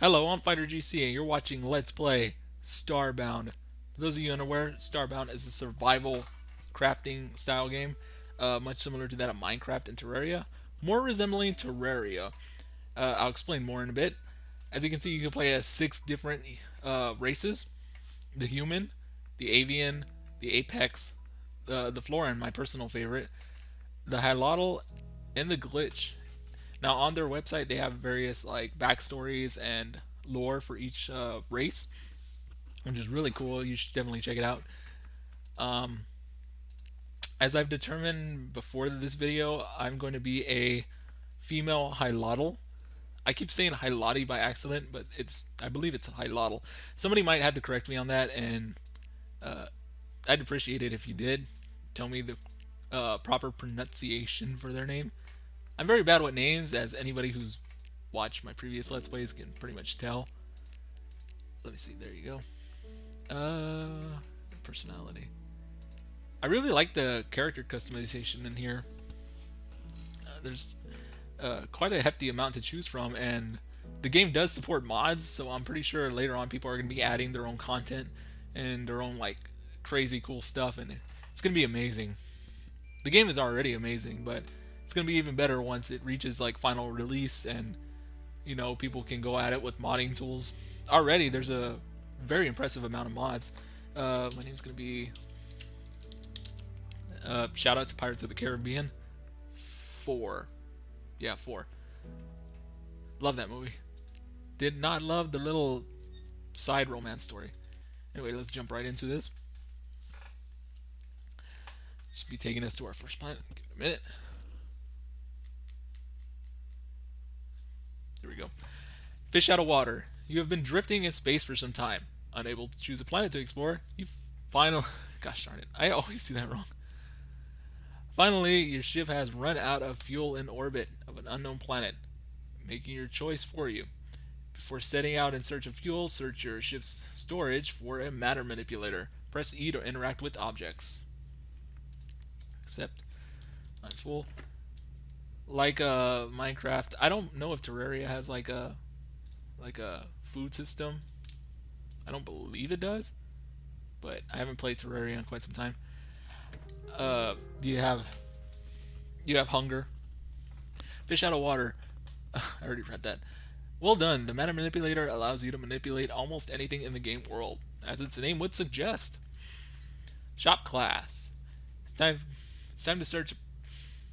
Hello, I'm FighterGC and you're watching Let's Play StarBound. For those of you unaware, StarBound is a survival crafting style game, much similar to that of Minecraft and Terraria, more resembling Terraria. I'll explain more in a bit. As you can see, you can play as 6 different races: the human, the avian, the apex, the floran, my personal favorite, the halotl, and the glitch. Now on their website they have various like backstories and lore for each race, which is really cool. You should definitely check it out. Um, as I've determined before this video, I'm going to be a female Hilotl. I keep saying Hilotty by accident, but I believe it's Hilotl. Somebody might have to correct me on that, and uh, I'd appreciate it if you did. Tell me the proper pronunciation for their name. I'm very bad with names, as anybody who's watched my previous Let's Plays can pretty much tell. Let me see, there you go. Personality. I really like the character customization in here. There's quite a hefty amount to choose from, and the game does support mods, so I'm pretty sure later on people are going to be adding their own content and their own like crazy cool stuff, and it's going to be amazing. The game is already amazing, but it's going to be even better once it reaches like final release and people can go at it with modding tools. Already there's a very impressive amount of mods. My name's going to be shout out to Pirates of the Caribbean 4. Yeah, 4. Love that movie. Did not love the little side romance story. Anyway, let's jump right into this. Should be taking us to our first planet. Give it a minute. There we go. Fish out of water. You have been drifting in space for some time. Unable to choose a planet to explore, you finally... Gosh darn it. I always do that wrong. Finally, your ship has run out of fuel in orbit of an unknown planet, making your choice for you. Before setting out in search of fuel, search your ship's storage for a matter manipulator. Press E to interact with objects. Accept. I'm full. Like Minecraft, I don't know if Terraria has like a food system. I don't believe it does, but I haven't played Terraria in quite some time. You have hunger. Fish out of water. I already read that. Well done. The mana manipulator allows you to manipulate almost anything in the game world, as its name would suggest. Shop class. It's time to search.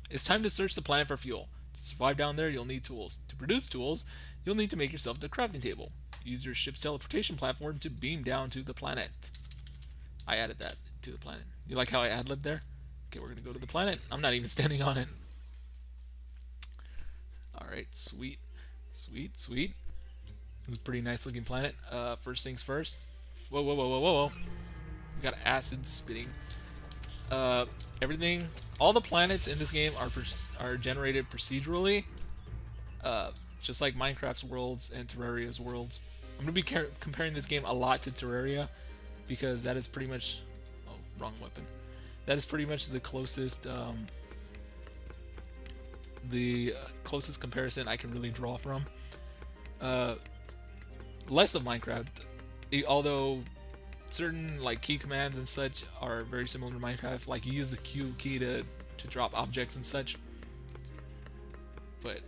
It's time to search the planet for fuel. To survive down there, you'll need tools. To produce tools, you'll need to make yourself the crafting table. Use your ship's teleportation platform to beam down to the planet. I added that to the planet. You like how I ad-libbed there? Okay, we're gonna go to the planet. I'm not even standing on it. Alright, sweet. Sweet, sweet. This is a pretty nice looking planet. First things first. Whoa, whoa, whoa, whoa, whoa, whoa. We got acid spitting. Everything, all the planets in this game are generated procedurally, just like Minecraft's worlds and Terraria's worlds. I'm gonna be comparing this game a lot to Terraria because that is pretty much, oh, wrong weapon. That is pretty much the closest, closest comparison I can really draw from. Less of Minecraft, although certain like key commands and such are very similar to Minecraft. Like you use the Q key to drop objects and such. But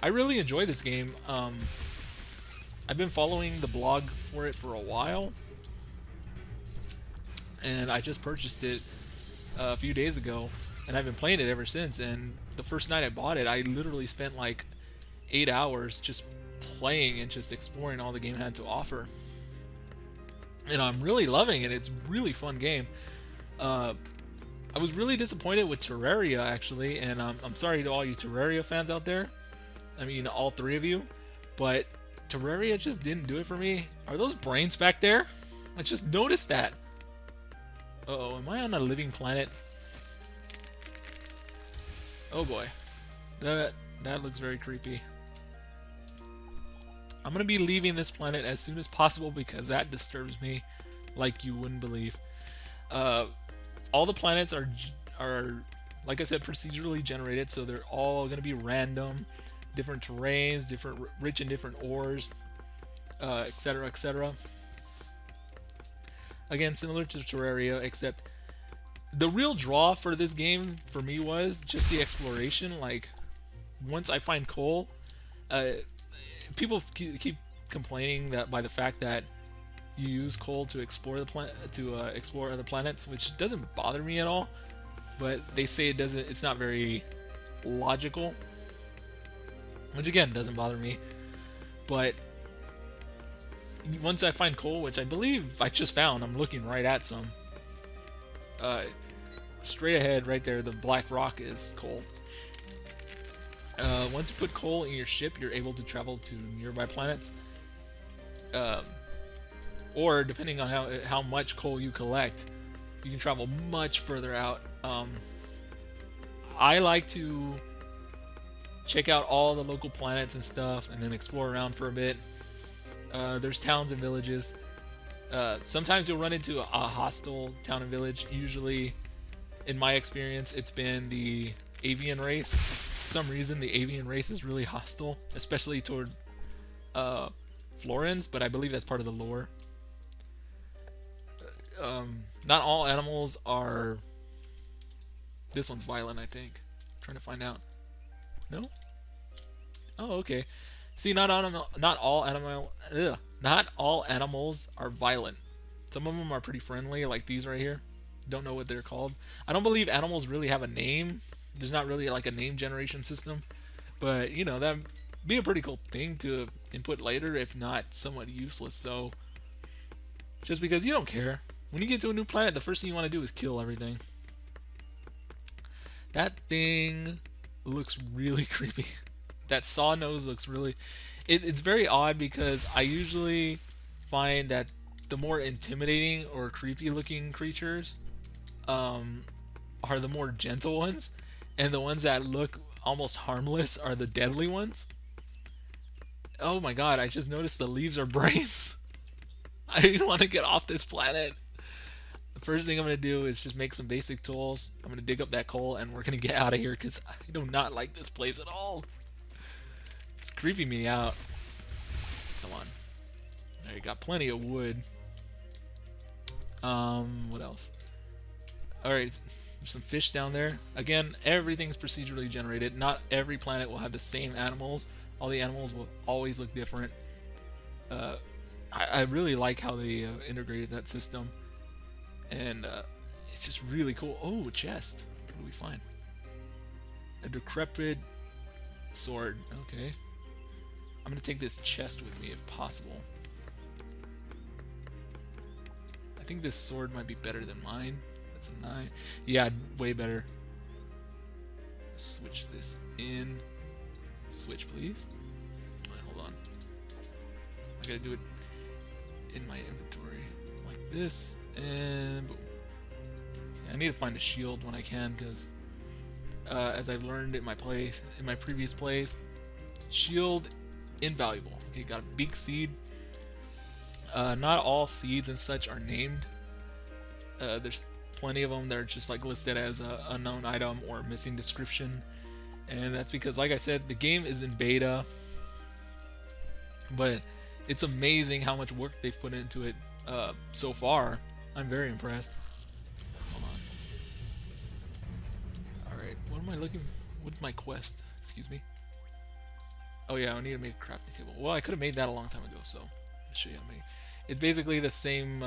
I really enjoy this game. I've been following the blog for it for a while, and I just purchased it a few days ago, and I've been playing it ever since. And the first night I bought it, I literally spent like 8 hours just playing and just exploring all the game had to offer. And I'm really loving it. It's a really fun game. I was really disappointed with Terraria, actually, and I'm sorry to all you Terraria fans out there. I mean, all 3 of you. But Terraria just didn't do it for me. Are those brains back there? I just noticed that. Uh-oh, am I on a living planet? Oh boy. That looks very creepy. I'm going to be leaving this planet as soon as possible because that disturbs me like you wouldn't believe. All the planets are, like I said, procedurally generated, so they're all going to be random, different terrains, rich in different ores. etc., etc. Again, similar to Terraria, except the real draw for this game for me was just the exploration. Like, once I find coal, uh, people keep complaining that by the fact that you use coal to explore explore other planets, which doesn't bother me at all. But they say it's not very logical, which again doesn't bother me. But once I find coal, which I believe I just found, I'm looking right at some. Straight ahead, right there, the black rock is coal. Once you put coal in your ship, you're able to travel to nearby planets. Or depending on how much coal you collect, you can travel much further out. I like to check out all the local planets and stuff, and then explore around for a bit. There's towns and villages. Sometimes you'll run into a hostile town and village. Usually, in my experience, it's been the avian race. For some reason, the avian race is really hostile, especially toward Florins, but I believe that's part of the lore. Not all animals are... This one's violent, I think. I'm trying to find out. No? Oh, okay. See, not all animals are violent. Some of them are pretty friendly, like these right here. Don't know what they're called. I don't believe animals really have a name. There's not really like a name generation system. But, you know, that'd be a pretty cool thing to input later, if not somewhat useless, though. Just because you don't care. When you get to a new planet, the first thing you want to do is kill everything. That thing looks really creepy. That saw nose looks really... It's very odd because I usually find that the more intimidating or creepy looking creatures are the more gentle ones, and the ones that look almost harmless are the deadly ones. Oh my god, I just noticed the leaves are brains. I didn't want to get off this planet. The first thing I'm going to do is just make some basic tools. I'm going to dig up that coal and we're going to get out of here because I do not like this place at all. It's creeping me out. Come on. There, you got plenty of wood. What else? Alright, there's some fish down there. Again, everything's procedurally generated. Not every planet will have the same animals. All the animals will always look different. I really like how they integrated that system. And it's just really cool. Oh, a chest. What do we find? A decrepit sword. Okay. I'm going to take this chest with me if possible. I think this sword might be better than mine. That's a 9. Yeah, way better. Switch this in. Switch, please. Right, hold on. I gotta do it in my inventory like this, and boom. Okay, I need to find a shield when I can, because as I've learned in my previous plays, shield invaluable. Okay, got a big seed. Not all seeds and such are named. There's plenty of them that are just like listed as a unknown item or missing description, and that's because, like I said, the game is in beta, but it's amazing how much work they've put into it so far. I'm very impressed. Hold on. Alright, what am I looking... What's my quest? Excuse me. Oh yeah, I need to make a crafting table. Well, I could have made that a long time ago, so I'll show you how to make it. It's basically the same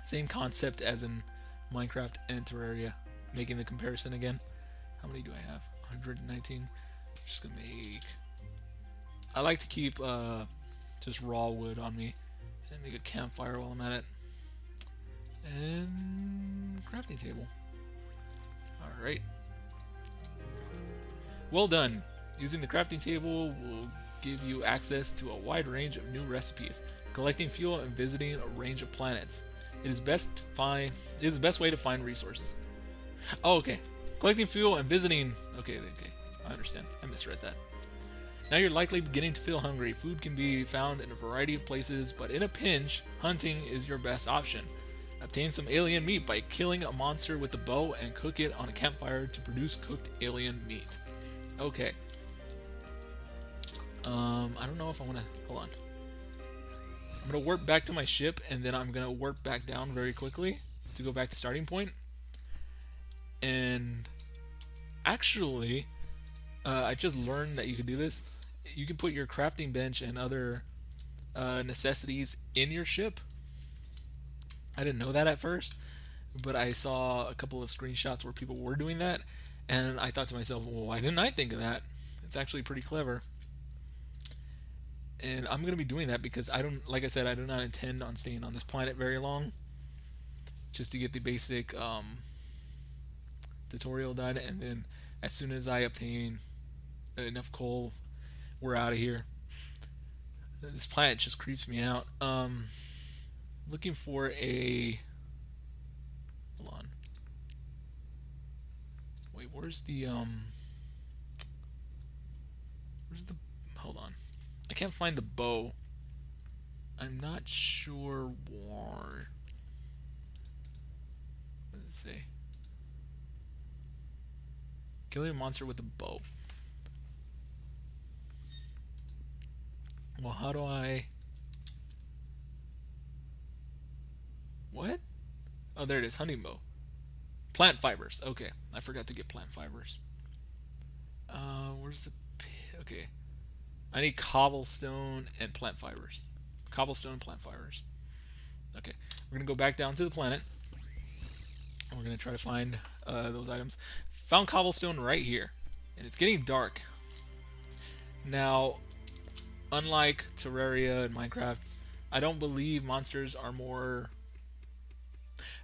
same concept as in Minecraft and Terraria. Making the comparison again. How many do I have? 119. I'm just gonna make... I like to keep just raw wood on me and make a campfire while I'm at it. And crafting table. Alright. Well done. Using the crafting table will give you access to a wide range of new recipes, collecting fuel and visiting a range of planets. It is the best way to find resources. Oh, okay. Collecting fuel and visiting... Okay, I understand. I misread that. Now you're likely beginning to feel hungry. Food can be found in a variety of places, but in a pinch, hunting is your best option. Obtain some alien meat by killing a monster with a bow and cook it on a campfire to produce cooked alien meat. Okay. I don't know if I want to, hold on. I'm going to warp back to my ship, and then I'm going to warp back down very quickly to go back to starting point. And actually, I just learned that you could do this. You can put your crafting bench and other necessities in your ship. I didn't know that at first, but I saw a couple of screenshots where people were doing that, and I thought to myself, well, why didn't I think of that? It's actually pretty clever. And I'm going to be doing that because I don't, like I said, I do not intend on staying on this planet very long, just to get the basic tutorial done, and then as soon as I obtain enough coal, we're out of here. This planet just creeps me out. Looking for a, hold on, wait, where's the hold on, I can't find the bow. I'm not sure why. What does it say? Killing a monster with a bow. Well, how do I... What? Oh, there it is. Hunting bow. Plant fibers. Okay. I forgot to get plant fibers. Where's the... Okay. I need cobblestone and plant fibers. Cobblestone and plant fibers. Okay. We're going to go back down to the planet. We're going to try to find those items. Found cobblestone right here. And it's getting dark. Now, unlike Terraria and Minecraft, I don't believe monsters are more...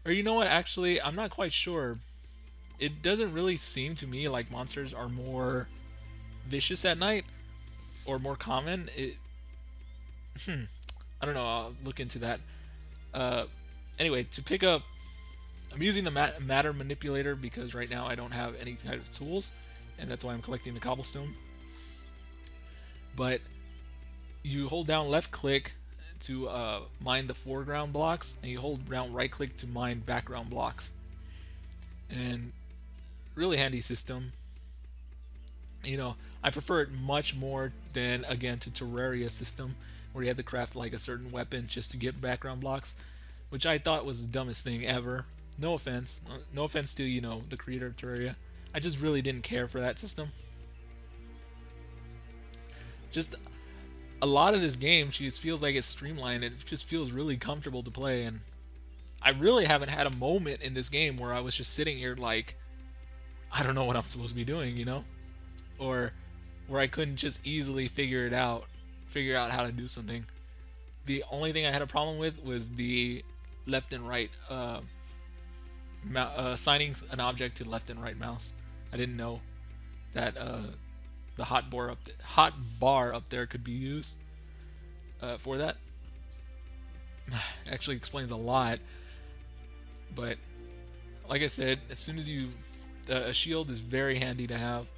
Or you know what, actually, I'm not quite sure. It doesn't really seem to me like monsters are more vicious at night or more common. I don't know, I'll look into that. Anyway, to pick up... I'm using the matter manipulator because right now I don't have any kind of tools, and that's why I'm collecting the cobblestone. But you hold down left click to mine the foreground blocks, and you hold down right click to mine background blocks. And really handy system. You know, I prefer it much more than, again, to Terraria system where you had to craft like a certain weapon just to get background blocks, which I thought was the dumbest thing ever. No offense to, you know, the creator of Terraria. I just really didn't care for that system. Just a lot of this game just feels like it's streamlined. It just feels really comfortable to play, and I really haven't had a moment in this game where I was just sitting here like, I don't know what I'm supposed to be doing, you know? Or where I couldn't just easily figure out how to do something. The only thing I had a problem with was the left and right assigning an object to left and right mouse. I didn't know that the hot bar up there could be used for that. Actually explains a lot. But like I said, as soon as you a shield is very handy to have.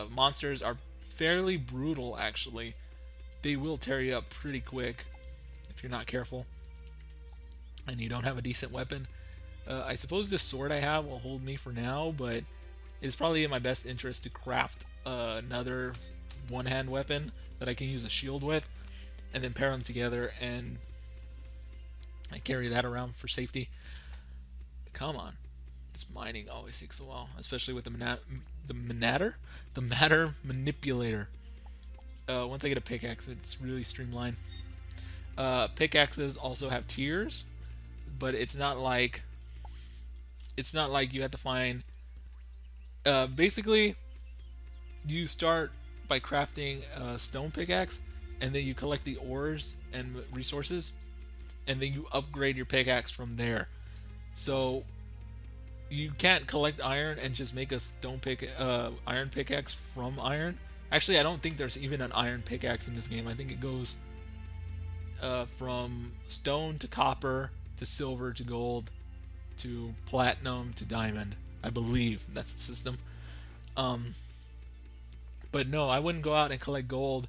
Monsters are fairly brutal, actually. They will tear you up pretty quick if you're not careful and you don't have a decent weapon. I suppose this sword I have will hold me for now, but it's probably in my best interest to craft another one-hand weapon that I can use a shield with, and then pair them together, and I carry that around for safety. Come on. This mining always takes a while, especially with the matter manipulator. Once I get a pickaxe, it's really streamlined. Pickaxes also have tiers, but it's not like you have to find. Basically, you start by crafting a stone pickaxe, and then you collect the ores and resources, and then you upgrade your pickaxe from there. So you can't collect iron and just make a iron pickaxe from iron. Actually, I don't think there's even an iron pickaxe in this game. I think it goes from stone to copper to silver to gold to platinum to diamond. I believe that's the system. But no, I wouldn't go out and collect gold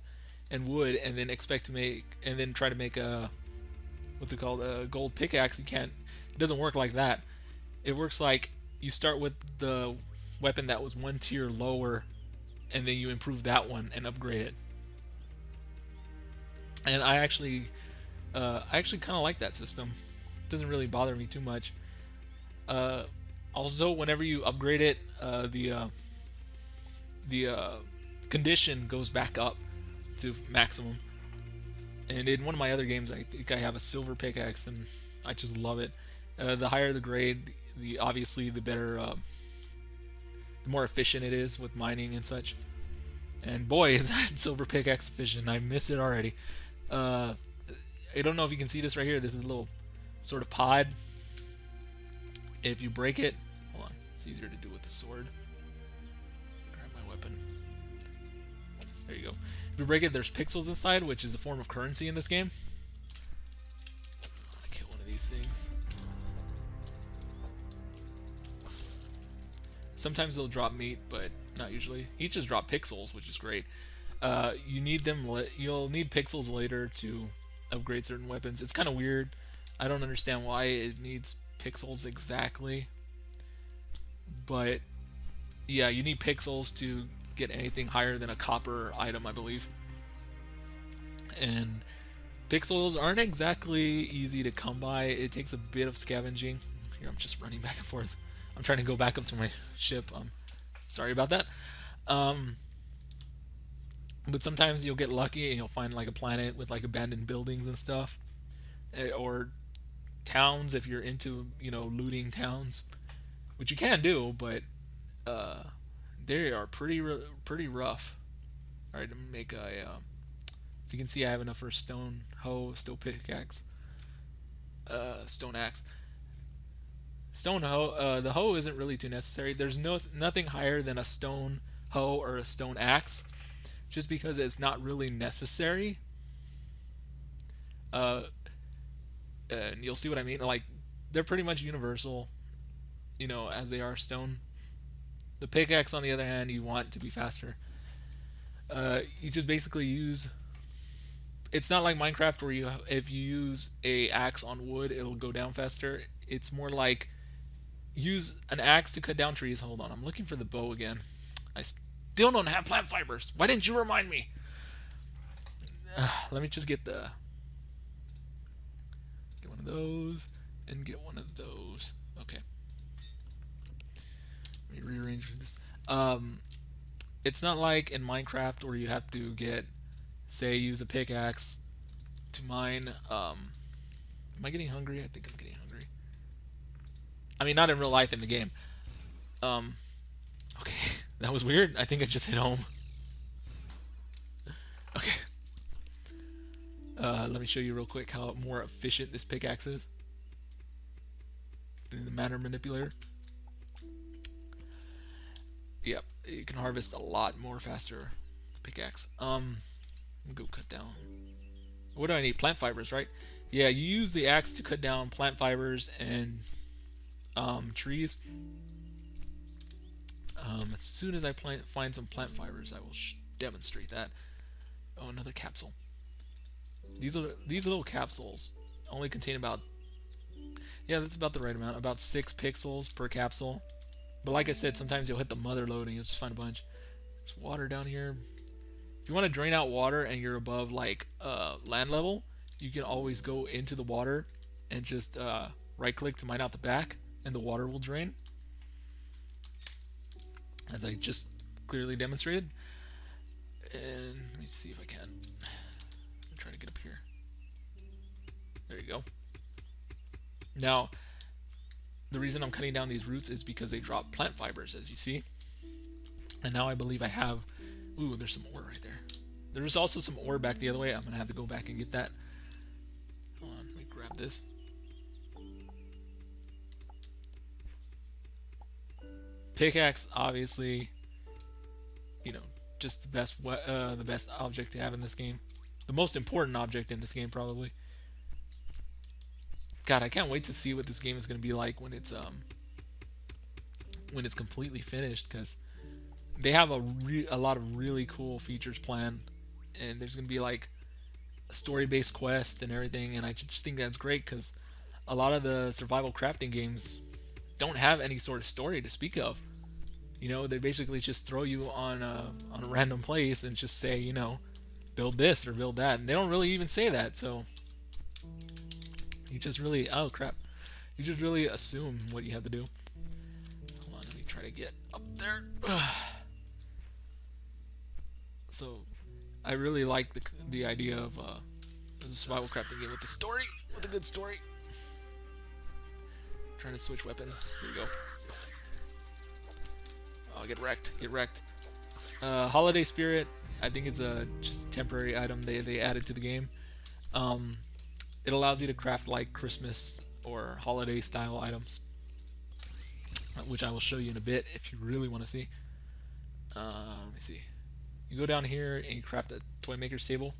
and wood and then expect to make, and then try to make a, what's it called, a gold pickaxe. You can't. It doesn't work like that. It works like you start with the weapon that was one tier lower, and then you improve that one and upgrade it. And I actually kind of like that system. It doesn't really bother me too much. Uh, Also, whenever you upgrade it, the condition goes back up to maximum. And in one of my other games, I think I have a silver pickaxe, and I just love it. The higher the grade, the obviously the better, the more efficient it is with mining and such. And boy, is that silver pickaxe efficient! I miss it already. Uh, I don't know if you can see this right here. This is a little sort of pod. If you break it, hold on, it's easier to do with the sword. Grab my weapon. There you go. If you break it, there's pixels inside, which is a form of currency in this game. I'm gonna kill one of these things. Sometimes they'll drop meat, but not usually. He just drop pixels, which is great. You need them. You'll need pixels later to upgrade certain weapons. It's kind of weird. I don't understand why it needs pixels exactly, but yeah, you need pixels to get anything higher than a copper item, I believe. And pixels aren't exactly easy to come by. It takes a bit of scavenging. Here, I'm just running back and forth. I'm trying to go back up to my ship. Sorry about that. But sometimes you'll get lucky and you'll find like a planet with like abandoned buildings and stuff, or towns if you're into, looting towns, which you can do, but they are pretty rough. All right, let me make a. So you can see I have enough for a stone hoe, stone pickaxe, stone axe. Stone hoe. The hoe isn't really too necessary. There's nothing higher than a stone hoe or a stone axe, just because it's not really necessary. And you'll see what I mean. Like, they're pretty much universal, as they are stone. The pickaxe, on the other hand, you want to be faster. You just basically use. It's not like Minecraft where if you use a axe on wood, it'll go down faster. It's more like use an axe to cut down trees. Hold on, I'm looking for the bow again. I still don't have plant fibers. Why didn't you remind me? Let me just get one of those and get one of those. Okay. Let me rearrange this. It's not like in Minecraft where you have to use a pickaxe to mine. Am I getting hungry? I think I'm getting hungry. I mean, not in real life, in the game. Okay, that was weird. I think I just hit home. Okay. Let me show you real quick how more efficient this pickaxe is. The matter manipulator. Yep, you can harvest a lot more faster. Pickaxe. Go cut down. What do I need? Plant fibers, right? Yeah, you use the axe to cut down plant fibers and trees. As soon as I find some plant fibers, I will demonstrate that. Oh, another capsule. These little capsules only contain about, yeah, that's about the right amount, about 6 pixels per capsule. But like I said, sometimes you'll hit the mother load and you'll just find a bunch. There's water down here. If you want to drain out water and you're above like land level, you can always go into the water and just right click to mine out the back, and the water will drain, as I just clearly demonstrated. And let me see if I can. I'm trying to get up here. There you go. Now, the reason I'm cutting down these roots is because they drop plant fibers, as you see. And now I believe I have. Ooh, there's some ore right there. There's also some ore back the other way. I'm gonna have to go back and get that. Hold on, let me grab this. Pickaxe, obviously, just the best object to have in this game. The most important object in this game, probably. God, I can't wait to see what this game is going to be like when it's completely finished, because they have a lot of really cool features planned, and there's going to be like a story-based quest and everything, and I just think that's great, because a lot of the survival crafting games don't have any sort of story to speak of. They basically just throw you on a random place and just say, build this or build that, and they don't really even say that. So you just really, oh crap, you just really assume what you have to do. Hold on, let me try to get up there. So I really like the idea of a survival crafting game with the story, with a good story. Trying to switch weapons. Here we go. Oh, get wrecked, get wrecked. Holiday Spirit, I think it's a just a temporary item they added to the game. It allows you to craft like Christmas or holiday style items, which I will show you in a bit if you really want to see. Let me see. You go down here and you craft a toy maker's table.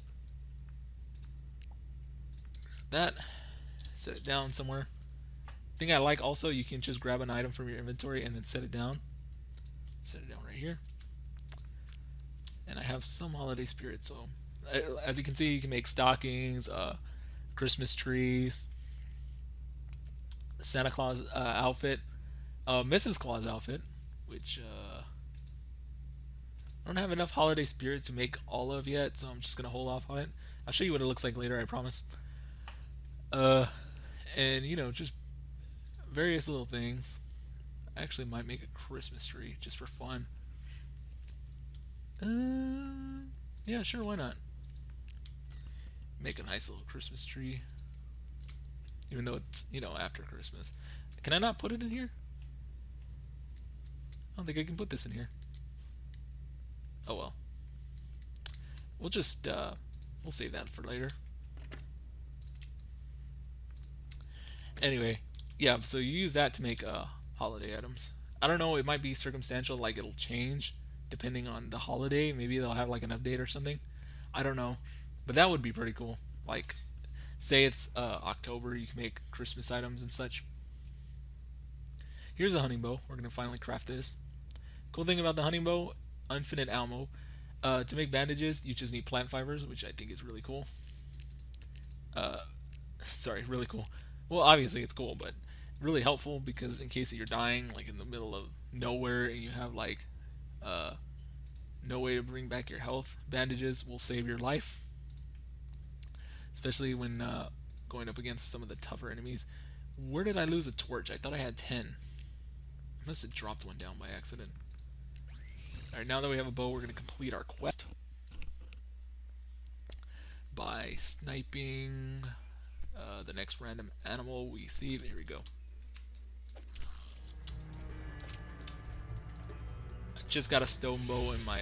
Grab that, set it down somewhere. Thing I like also, you can just grab an item from your inventory and then set it down. Set it down right here. And I have some holiday spirit, so as you can see, you can make stockings, Christmas trees, Santa Claus outfit, Mrs. Claus outfit, which I don't have enough holiday spirit to make all of yet, so I'm just gonna hold off on it. I'll show you what it looks like later, I promise. And you know, just various little things. I actually might make a Christmas tree just for fun. Yeah, sure, why not? Make a nice little Christmas tree, even though it's, you know, after Christmas. Can I not put it in here? I don't think I can put this in here. Oh well. We'll just we'll save that for later. Anyway, yeah, so you use that to make holiday items. I don't know, it might be circumstantial, like it'll change depending on the holiday. Maybe they'll have like an update or something. I don't know, but that would be pretty cool. Like, say it's October, you can make Christmas items and such. Here's a hunting bow. We're gonna finally craft this. Cool thing about the hunting bow, infinite ammo. To make bandages, you just need plant fibers, which I think is really cool. Sorry, really cool. Well, obviously it's cool, but really helpful because in case you're dying, like in the middle of nowhere, and you have like no way to bring back your health, bandages will save your life. Especially when going up against some of the tougher enemies. Where did I lose a torch? I thought I had 10. I must have dropped one down by accident. Alright, now that we have a bow, we're going to complete our quest by sniping the next random animal we see. There we go. I just got a stone bow in my,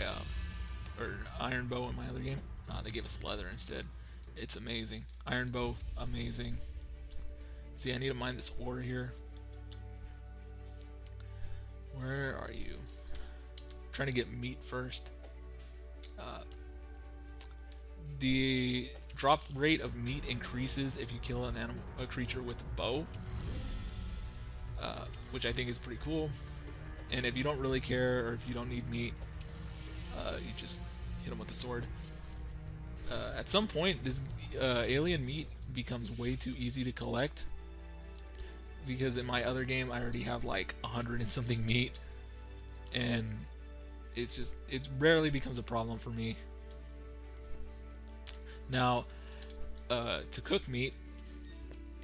or iron bow in my other game. They gave us leather instead. It's amazing. Iron bow, amazing. See, I need to mine this ore here. Where are you? I'm trying to get meat first. The drop rate of meat increases if you kill an animal, a creature with a bow, which I think is pretty cool. And if you don't really care, or if you don't need meat, you just hit them with the sword. At some point, this alien meat becomes way too easy to collect, because in my other game I already have like 100 and something meat, and it rarely becomes a problem for me. Now, to cook meat,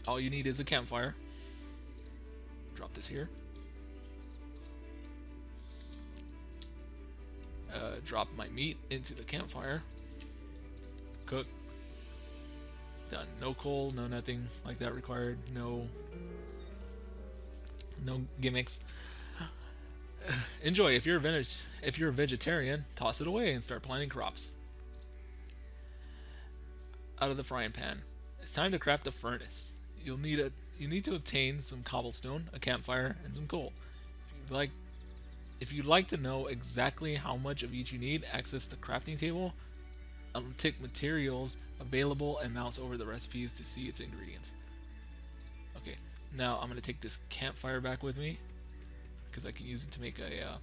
all you need is a campfire. Drop this here. Drop my meat into the campfire. Cook. Done. No coal, no nothing like that required. No gimmicks. Enjoy. If you're a vegetarian, toss it away and start planting crops. Out of the frying pan. It's time to craft a furnace. You need to obtain some cobblestone, a campfire, and some coal. If you'd like to know exactly how much of each you need, access the crafting table, untick materials available, and mouse over the recipes to see its ingredients. Okay, now I'm going to take this campfire back with me, because I can use it to make a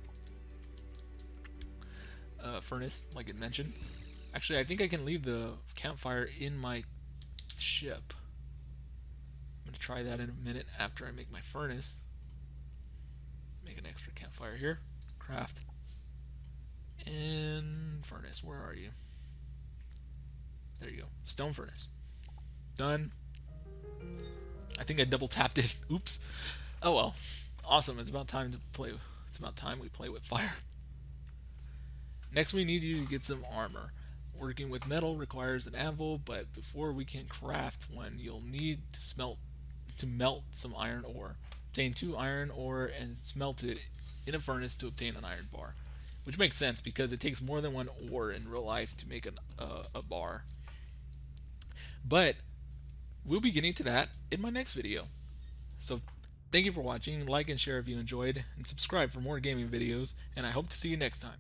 furnace, like it mentioned. Actually, I think I can leave the campfire in my ship. I'm going to try that in a minute after I make my furnace. Make an extra campfire here. Craft. And furnace, where are you? There you go. Stone furnace. Done. I think I double tapped it. Oops. Oh well. Awesome. It's about time to play. It's about time we play with fire. Next, we need you to get some armor. Working with metal requires an anvil, but before we can craft one, you'll need to melt some iron ore. Obtain 2 iron ore and smelt it in a furnace to obtain an iron bar. Which makes sense because it takes more than 1 ore in real life to make a bar. But we'll be getting to that in my next video. So thank you for watching. Like and share if you enjoyed, and subscribe for more gaming videos, and I hope to see you next time.